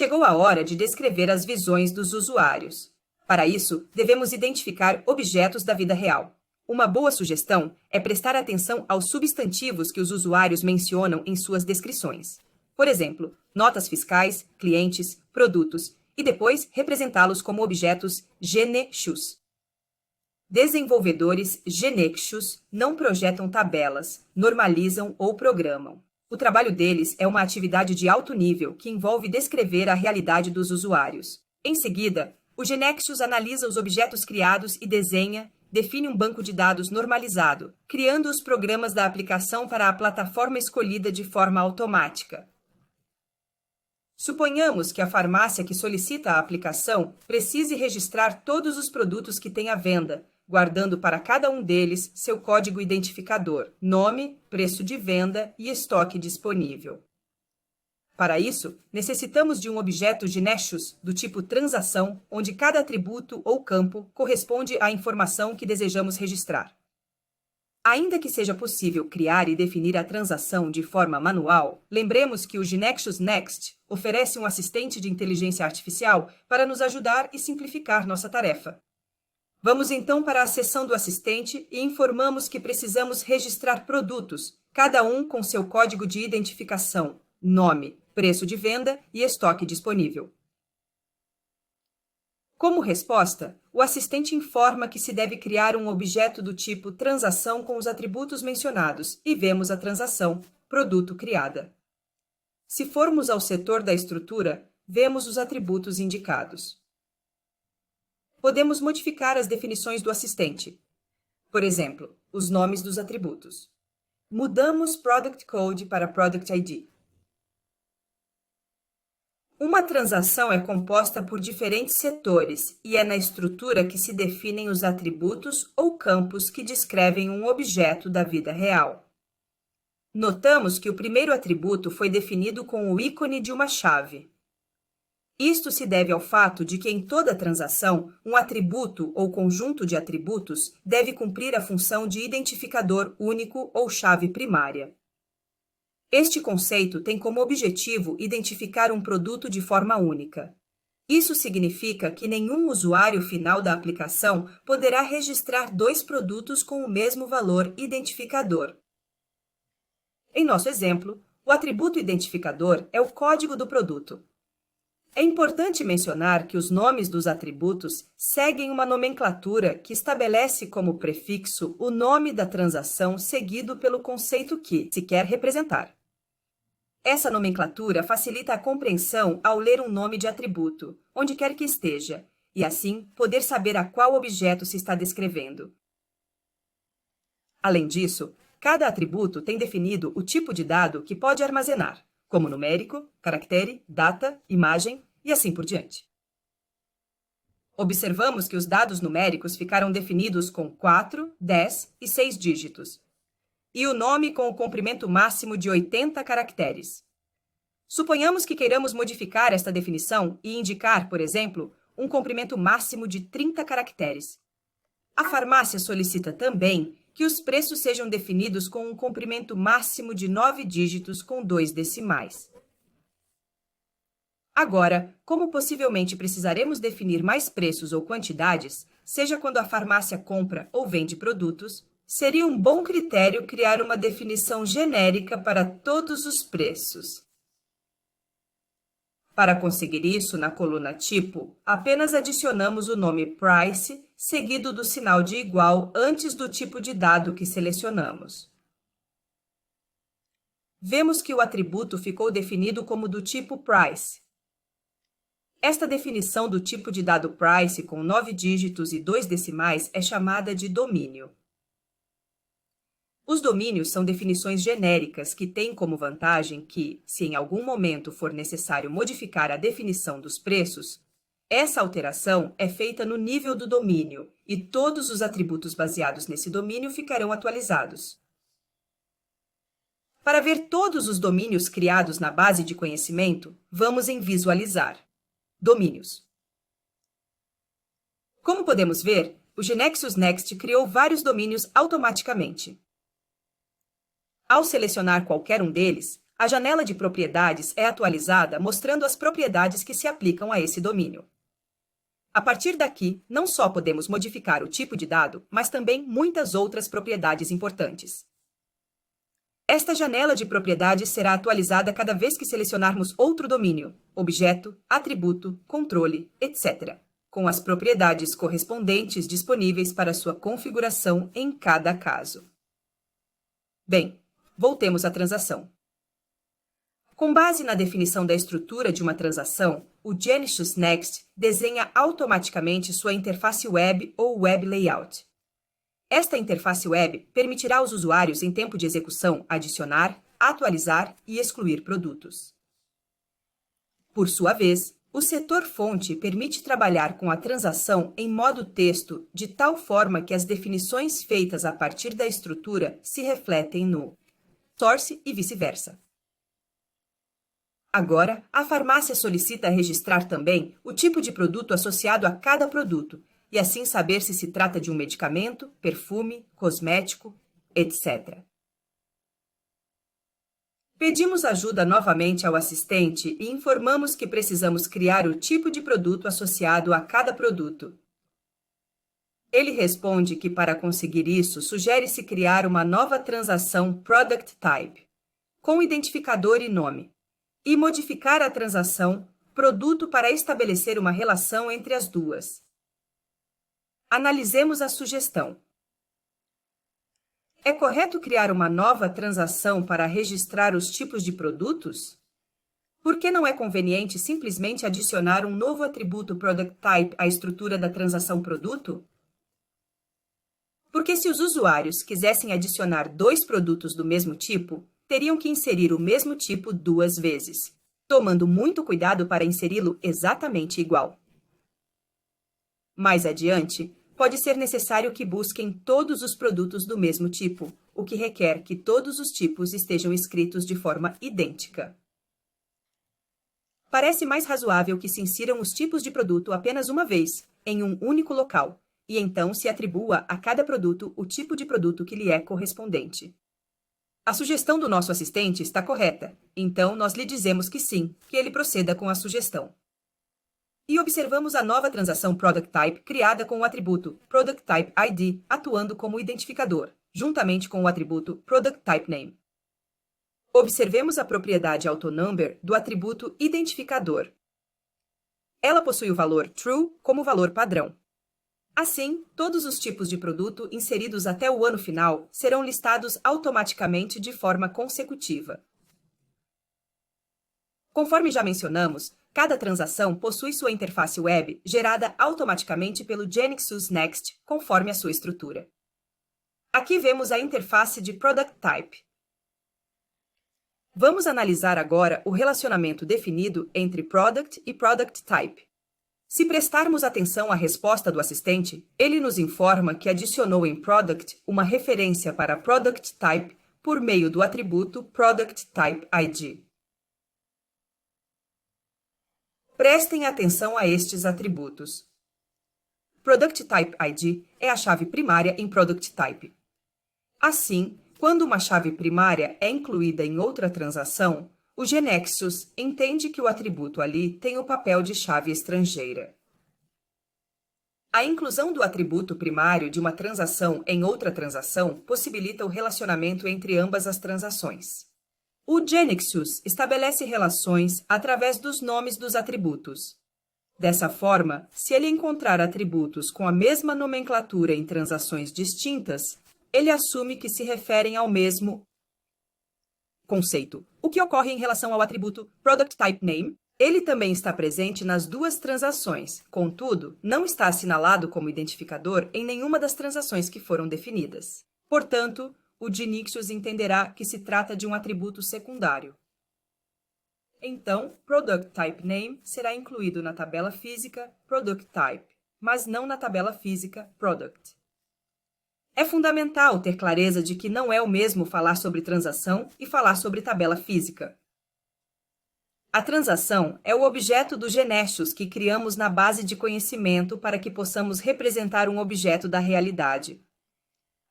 Chegou a hora de descrever as visões dos usuários. Para isso, devemos identificar objetos da vida real. Uma boa sugestão é prestar atenção aos substantivos que os usuários mencionam em suas descrições. Por exemplo, notas fiscais, clientes, produtos, e depois representá-los como objetos genexus. Desenvolvedores genexus não projetam tabelas, normalizam ou programam. O trabalho deles é uma atividade de alto nível que envolve descrever a realidade dos usuários. Em seguida, o genexus analisa os objetos criados e desenha, define um banco de dados normalizado, criando os programas da aplicação para a plataforma escolhida de forma automática. Suponhamos que a farmácia que solicita a aplicação precise registrar todos os produtos que tem à venda, guardando para cada um deles seu código identificador, nome, preço de venda e estoque disponível. Para isso, necessitamos de um objeto genexus do tipo transação, onde cada atributo ou campo corresponde à informação que desejamos registrar. Ainda que seja possível criar e definir a transação de forma manual, lembremos que o genexus Next oferece um assistente de inteligência artificial para nos ajudar e simplificar nossa tarefa. Vamos então para a seção do assistente e informamos que precisamos registrar produtos, cada um com seu código de identificação, nome, preço de venda e estoque disponível. Como resposta, o assistente informa que se deve criar um objeto do tipo transação com os atributos mencionados e vemos a transação, produto criada. Se formos ao setor da estrutura, vemos os atributos indicados. Podemos modificar as definições do assistente. Por exemplo, os nomes dos atributos. Mudamos Product Code para Product ID. Uma transação é composta por diferentes setores e é na estrutura que se definem os atributos ou campos que descrevem um objeto da vida real. Notamos que o primeiro atributo foi definido com o ícone de uma chave. Isto se deve ao fato de que em toda transação, um atributo ou conjunto de atributos deve cumprir a função de identificador único ou chave primária. Este conceito tem como objetivo identificar um produto de forma única. Isso significa que nenhum usuário final da aplicação poderá registrar dois produtos com o mesmo valor identificador. Em nosso exemplo, o atributo identificador é o código do produto. É importante mencionar que os nomes dos atributos seguem uma nomenclatura que estabelece como prefixo o nome da transação seguido pelo conceito que se quer representar. Essa nomenclatura facilita a compreensão ao ler um nome de atributo, onde quer que esteja, e assim poder saber a qual objeto se está descrevendo. Além disso, cada atributo tem definido o tipo de dado que pode armazenar, como numérico, caractere, data, imagem e assim por diante. Observamos que os dados numéricos ficaram definidos com 4, 10 e 6 dígitos, e o nome com o comprimento máximo de 80 caracteres. Suponhamos que queiramos modificar esta definição e indicar, por exemplo, um comprimento máximo de 30 caracteres. A farmácia solicita também que os preços sejam definidos com um comprimento máximo de 9 dígitos com 2 decimais. Agora, como possivelmente precisaremos definir mais preços ou quantidades, seja quando a farmácia compra ou vende produtos, seria um bom critério criar uma definição genérica para todos os preços. Para conseguir isso, na coluna Tipo, apenas adicionamos o nome Price, seguido do sinal de igual antes do tipo de dado que selecionamos. Vemos que o atributo ficou definido como do tipo Price. Esta definição do tipo de dado Price com 9 dígitos e 2 decimais é chamada de domínio. Os domínios são definições genéricas que têm como vantagem que, se em algum momento for necessário modificar a definição dos preços, essa alteração é feita no nível do domínio e todos os atributos baseados nesse domínio ficarão atualizados. Para ver todos os domínios criados na base de conhecimento, vamos em Visualizar. Domínios. Como podemos ver, o GeneXus Next criou vários domínios automaticamente. Ao selecionar qualquer um deles, A janela de propriedades é atualizada mostrando as propriedades que se aplicam a esse domínio. A partir daqui, não só podemos modificar o tipo de dado, mas também muitas outras propriedades importantes. Esta janela de propriedades será atualizada cada vez que selecionarmos outro domínio, objeto, atributo, controle, etc., com as propriedades correspondentes disponíveis para sua configuração em cada caso. Bem, voltemos à transação. Com base na definição da estrutura de uma transação, o Genesis Next desenha automaticamente sua interface web ou web layout. Esta interface web permitirá aos usuários em tempo de execução adicionar, atualizar e excluir produtos. Por sua vez, o setor fonte permite trabalhar com a transação em modo texto de tal forma que as definições feitas a partir da estrutura se refletem no source e vice-versa. Agora, a farmácia solicita registrar também o tipo de produto associado a cada produto, e assim saber se se trata de um medicamento, perfume, cosmético, etc. Pedimos ajuda novamente ao assistente e informamos que precisamos criar o tipo de produto associado a cada produto. Ele responde que, para conseguir isso, sugere-se criar uma nova transação Product Type, com identificador e nome, e modificar a transação Produto para estabelecer uma relação entre as duas. Analisemos a sugestão. É correto criar uma nova transação para registrar os tipos de produtos? Por que não é conveniente simplesmente adicionar um novo atributo Product Type à estrutura da transação produto? Porque se os usuários quisessem adicionar dois produtos do mesmo tipo, teriam que inserir o mesmo tipo duas vezes, tomando muito cuidado para inseri-lo exatamente igual. Mais adiante, pode ser necessário que busquem todos os produtos do mesmo tipo, o que requer que todos os tipos estejam escritos de forma idêntica. Parece mais razoável que se insiram os tipos de produto apenas uma vez, em um único local, e então se atribua a cada produto o tipo de produto que lhe é correspondente. A sugestão do nosso assistente está correta, então nós lhe dizemos que sim, que ele proceda com a sugestão. E observamos a nova transação Product Type criada com o atributo Product Type ID atuando como identificador, juntamente com o atributo Product Type Name. Observemos a propriedade AutoNumber do atributo identificador. Ela possui o valor True como valor padrão. Assim, todos os tipos de produto inseridos até o ano final serão listados automaticamente de forma consecutiva. Conforme já mencionamos, cada transação possui sua interface web gerada automaticamente pelo Genesis Next, conforme a sua estrutura. Aqui vemos a interface de Product Type. Vamos analisar agora o relacionamento definido entre Product e Product Type. Se prestarmos atenção à resposta do assistente, ele nos informa que adicionou em Product uma referência para Product Type por meio do atributo Product Type ID. Prestem atenção a estes atributos. Product Type ID é a chave primária em Product Type. Assim, quando uma chave primária é incluída em outra transação, o Genexus entende que o atributo ali tem o papel de chave estrangeira. A inclusão do atributo primário de uma transação em outra transação possibilita o relacionamento entre ambas as transações. O Genexus estabelece relações através dos nomes dos atributos. Dessa forma, se ele encontrar atributos com a mesma nomenclatura em transações distintas, ele assume que se referem ao mesmo conceito. O que ocorre em relação ao atributo Product Type Name? Ele também está presente nas duas transações, contudo, não está assinalado como identificador em nenhuma das transações que foram definidas. Portanto, o Genexus entenderá que se trata de um atributo secundário. Então, Product Type Name será incluído na tabela física Product Type, mas não na tabela física Product. É fundamental ter clareza de que não é o mesmo falar sobre transação e falar sobre tabela física. A transação é o objeto do Genexus que criamos na base de conhecimento para que possamos representar um objeto da realidade.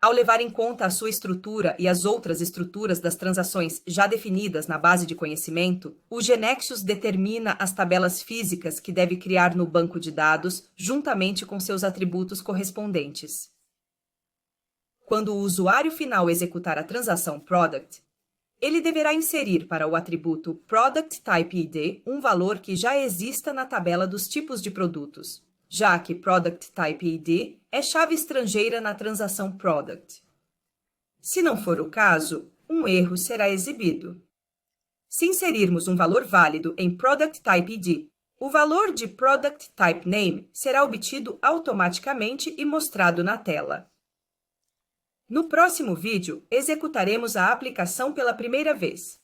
Ao levar em conta a sua estrutura e as outras estruturas das transações já definidas na base de conhecimento, o GeneXius determina as tabelas físicas que deve criar no banco de dados, juntamente com seus atributos correspondentes. Quando o usuário final executar a transação Product, ele deverá inserir para o atributo Product Type ID um valor que já exista na tabela dos tipos de produtos, já que Product Type ID é chave estrangeira na transação Product. Se não for o caso, um erro será exibido. Se inserirmos um valor válido em Product Type ID, o valor de Product Type Name será obtido automaticamente e mostrado na tela. No próximo vídeo, executaremos a aplicação pela primeira vez.